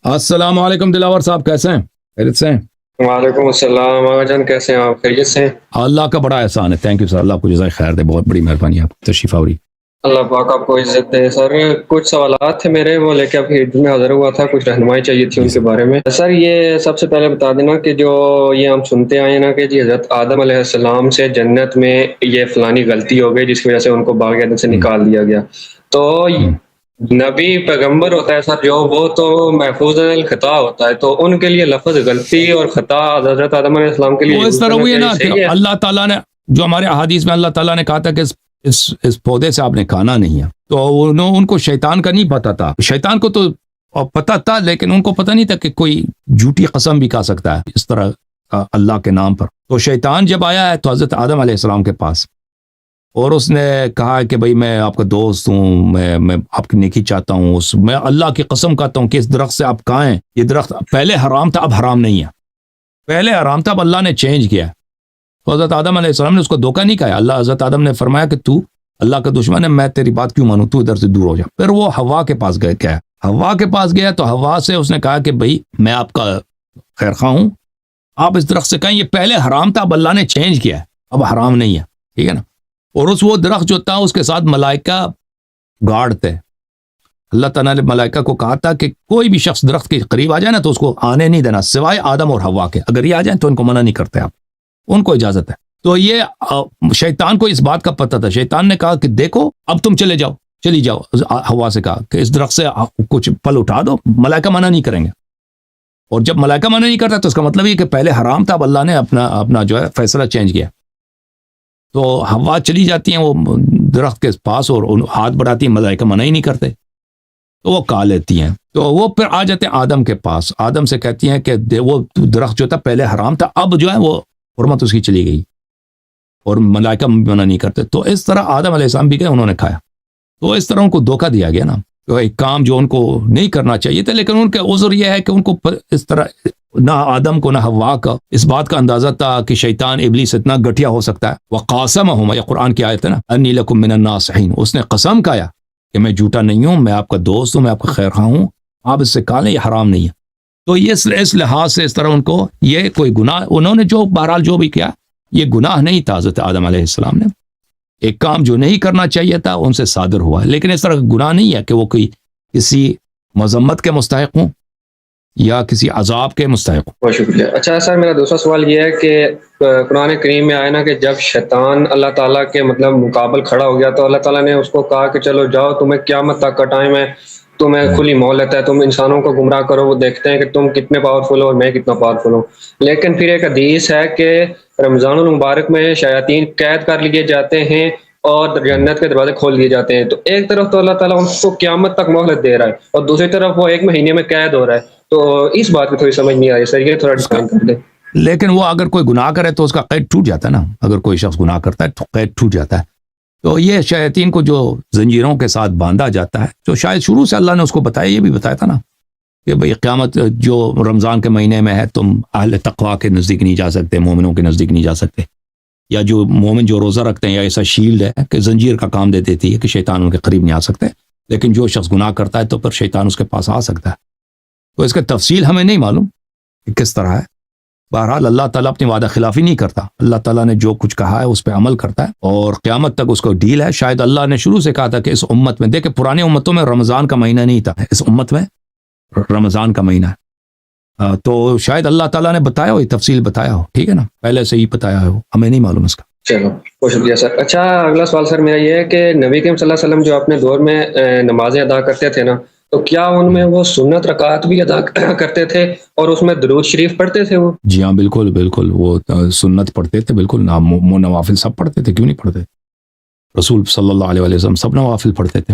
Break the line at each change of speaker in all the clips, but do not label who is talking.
السلام علیکم دلاور صاحب، کیسے ہیں؟ خیریت سے ہیں؟
وعلیکم السلام آغا جان، کیسے ہیں آپ؟ خیریت سے ہیں؟
اللہ کا بڑا احسان ہے، تھینک یو سر، اللہ آپ کو جزائے خیر دے، بہت بڑی مہربانی ہے آپ کی تشریف آوری۔
اللہ پاک آپ کو عزت دے۔ سر کچھ سوالات تھے میرے، وہ لے کے آپ کی خدمت میں حاضر ہوا تھا، کچھ رہنمائی چاہیے تھی ان کے بارے میں۔ سر یہ سب سے پہلے بتا دینا کہ جو یہ ہم سنتے آئے ہیں نا کہ جی حضرت آدم علیہ السلام سے جنت میں یہ فلانی غلطی ہو گئی جس کی وجہ سے ان کو باغ عدن سے نکال دیا گیا، تو نبی پیغمبر ہوتا ہے سر جو، وہ تو محفوظ الخطا ہوتا ہے، تو ان کے لیے لفظ غلطی اور خطا حضرت آدم علیہ السلام کے لیے
وہ اس طرح ہوئی ہے نا کہ اللہ تعالیٰ نے جو ہمارے احادیث میں اللہ تعالیٰ نے کہا تھا کہ اس پودے سے آپ نے کھانا نہیں ہے، تو ان کو شیطان کا نہیں پتا تھا، شیطان کو تو پتا تھا لیکن ان کو پتا نہیں تھا کہ کوئی جھوٹی قسم بھی کھا سکتا ہے اس طرح اللہ کے نام پر۔ تو شیطان جب آیا ہے تو حضرت آدم علیہ السلام کے پاس، اور اس نے کہا کہ بھئی میں آپ کا دوست ہوں، میں آپ کی نیکی چاہتا ہوں، میں اللہ کی قسم کھاتا ہوں کہ اس درخت سے آپ کھائیں، یہ درخت پہلے حرام تھا اب حرام نہیں ہے، پہلے حرام تھا اب اللہ نے چینج کیا۔ تو حضرت آدم علیہ السلام نے اس کو دھوکہ نہیں کہا، اللہ حضرت آدم نے فرمایا کہ تو اللہ کا دشمن ہے، میں تیری بات کیوں مانوں، تو ادھر سے دور ہو جا۔ پھر وہ حوا کے پاس گیا، حوا کے پاس گیا تو حوا سے اس نے کہا کہ بھئی میں آپ کا خیر خواہ ہوں، آپ اس درخت سے کہیں، یہ پہلے حرام تھا اب اللہ نے چینج کیا ہے، اب حرام نہیں ہے، ٹھیک ہے نا۔ اور وہ درخت جو تھا اس کے ساتھ ملائکہ گارڈ تھے، اللہ تعالیٰ نے ملائکہ کو کہا تھا کہ کوئی بھی شخص درخت کے قریب آ جائے نا تو اس کو آنے نہیں دینا سوائے آدم اور حوا کے، اگر یہ آ جائیں تو ان کو منع نہیں کرتے آپ، ان کو اجازت ہے۔ تو یہ شیطان کو اس بات کا پتہ تھا، شیطان نے کہا کہ دیکھو اب تم چلی جاؤ، حوا سے کہا کہ اس درخت سے کچھ پھل اٹھا دو، ملائکہ منع نہیں کریں گے، اور جب ملائکہ منع نہیں کرتا تو اس کا مطلب یہ کہ پہلے حرام تھا اب اللہ نے اپنا جو ہے فیصلہ چینج کیا۔ تو حوا چلی جاتی ہیں وہ درخت کے پاس اور ہاتھ بڑھاتی ہیں، ملائکہ منع ہی نہیں کرتے تو وہ کھا لیتی ہیں۔ تو وہ پھر آ جاتے ہیں آدم کے پاس، آدم سے کہتی ہیں کہ وہ درخت جو تھا پہلے حرام تھا اب جو ہے وہ حرمت اس کی چلی گئی، اور ملائکہ منع نہیں کرتے۔ تو اس طرح آدم علیہ السلام بھی گئے، انہوں نے کھایا، تو اس طرح ان کو دھوکہ دیا گیا نا، تو ایک کام جو ان کو نہیں کرنا چاہیے تھا، لیکن ان کا عذر یہ ہے کہ ان کو اس طرح نہ آدم کو نہ حوا کا اس بات کا اندازہ تھا کہ شیطان ابلیس اتنا گٹھیا ہو سکتا ہے۔ وقاسمہما، یہ قرآن کی آیت ہے نا، انی لکم من الناصحین، اس نے قسم کھایا کہ میں جھوٹا نہیں ہوں، میں آپ کا دوست ہوں، میں آپ کا خیر خواہ ہوں، آپ اس سے کھا لیں، یہ حرام نہیں ہے۔ تو یہ اس لحاظ سے اس طرح ان کو یہ کوئی گناہ، انہوں نے جو بہرحال جو بھی کیا یہ گناہ نہیں تھا، حضرت آدم علیہ السلام نے ایک کام جو نہیں کرنا چاہیے تھا ان سے صادر ہوا، لیکن اس طرح گناہ نہیں ہے کہ وہ کوئی کسی مذمت کے مستحق ہوں یا کسی عذاب کے مستحق ہوں۔
بہت شکریہ۔ اچھا سر، میرا دوسرا سوال یہ ہے کہ قرآن کریم میں آیا نا کہ جب شیطان اللہ تعالیٰ کے مقابل کھڑا ہو گیا تو اللہ تعالیٰ نے اس کو کہا کہ چلو جاؤ، تمہیں قیامت تک کا ٹائم ہے، تمہیں کھلی مہلت ہے، تم انسانوں کو گمراہ کرو، وہ دیکھتے ہیں کہ تم کتنے پاورفل ہو اور میں کتنا پاورفل ہوں۔ لیکن پھر ایک حدیث ہے کہ رمضان المبارک میں شیاطین قید کر لیے جاتے ہیں اور جنت کے دروازے کھول دیے جاتے ہیں، تو ایک طرف تو اللہ تعالیٰ ان کو قیامت تک مہلت دے رہا ہے اور دوسری طرف وہ 1 مہینے میں قید ہو رہا ہے، تو اس بات کی تھوڑی سمجھ نہیں آ رہی سر، یہ تھوڑا ڈیفائن کر دیں۔
لیکن وہ اگر کوئی گناہ کرے تو اس کا قید ٹوٹ جاتا ہے نا، اگر کوئی شخص گناہ کرتا ہے تو قید ٹوٹ جاتا ہے۔ تو یہ شیاطین کو جو زنجیروں کے ساتھ باندھا جاتا ہے، تو شاید شروع سے اللہ نے اس کو بتایا، یہ بھی بتایا تھا نا کہ بھئی قیامت جو رمضان کے مہینے میں ہے تم اہل تقویٰ کے نزدیک نہیں جا سکتے، مومنوں کے نزدیک نہیں جا سکتے، یا جو مومن جو روزہ رکھتے ہیں یا ایسا شیلڈ ہے کہ زنجیر کا کام دے دیتی ہے کہ شیطان ان کے قریب نہیں آ سکتے، لیکن جو شخص گناہ کرتا ہے تو پھر شیطان اس کے پاس آ سکتا ہے۔ تو اس کا تفصیل ہمیں نہیں معلوم کہ کس طرح ہے، بہرحال اللہ تعالیٰ اپنی وعدہ خلافی نہیں کرتا، اللہ تعالیٰ نے جو کچھ کہا ہے اس پہ عمل کرتا ہے اور قیامت تک اس کو ڈیل ہے۔ شاید اللہ نے شروع سے کہا تھا کہ اس امت میں، دیکھیں پرانے امتوں میں رمضان کا مہینہ نہیں تھا، اس امت میں رمضان کا مہینہ ہے، تو شاید اللہ تعالیٰ نے بتایا ہو، یہ تفصیل بتایا ہو، ٹھیک ہے نا، پہلے سے ہی بتایا ہو، ہمیں نہیں معلوم اس کا۔
چلو بہت شکریہ سر۔ اچھا اگلا سوال سر میرا یہ ہے کہ نبی کریم صلی اللہ علیہ وسلم جو اپنے دور میں نمازیں ادا کرتے تھے نا، تو کیا ان میں وہ سنت رکعات بھی ادا کرتے تھے اور اس میں درود شریف پڑھتے تھے وہ؟
جی ہاں بالکل بالکل، وہ سنت پڑھتے تھے، بالکل، نوافل سب پڑھتے تھے، کیوں نہیں پڑھتے، رسول صلی اللہ علیہ وسلم سب نوافل پڑھتے تھے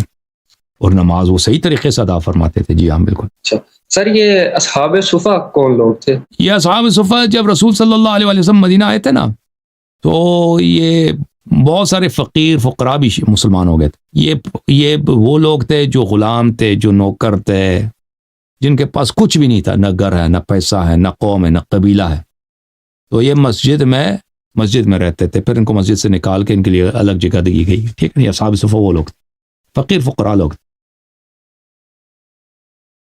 اور نماز وہ صحیح طریقے سے ادا فرماتے تھے۔ جی ہاں بالکل۔
اچھا سر، یہ اصحاب صفہ کون لوگ تھے؟
یہ اصحاب صفہ جب رسول صلی اللہ علیہ وسلم مدینہ آئے تھے نا، تو یہ بہت سارے فقیر فقراء بھی مسلمان ہو گئے تھے۔ یہ وہ لوگ تھے جو غلام تھے، جو نوکر تھے، جن کے پاس کچھ بھی نہیں تھا، نہ گھر ہے، نہ پیسہ ہے، نہ قوم ہے، نہ قبیلہ ہے، تو یہ مسجد میں رہتے تھے۔ پھر ان کو مسجد سے نکال کے ان کے لیے الگ جگہ دی گئی، ٹھیک ہے، اصحاب صفہ وہ لوگ تھے، فقیر فقراء لوگ تھے۔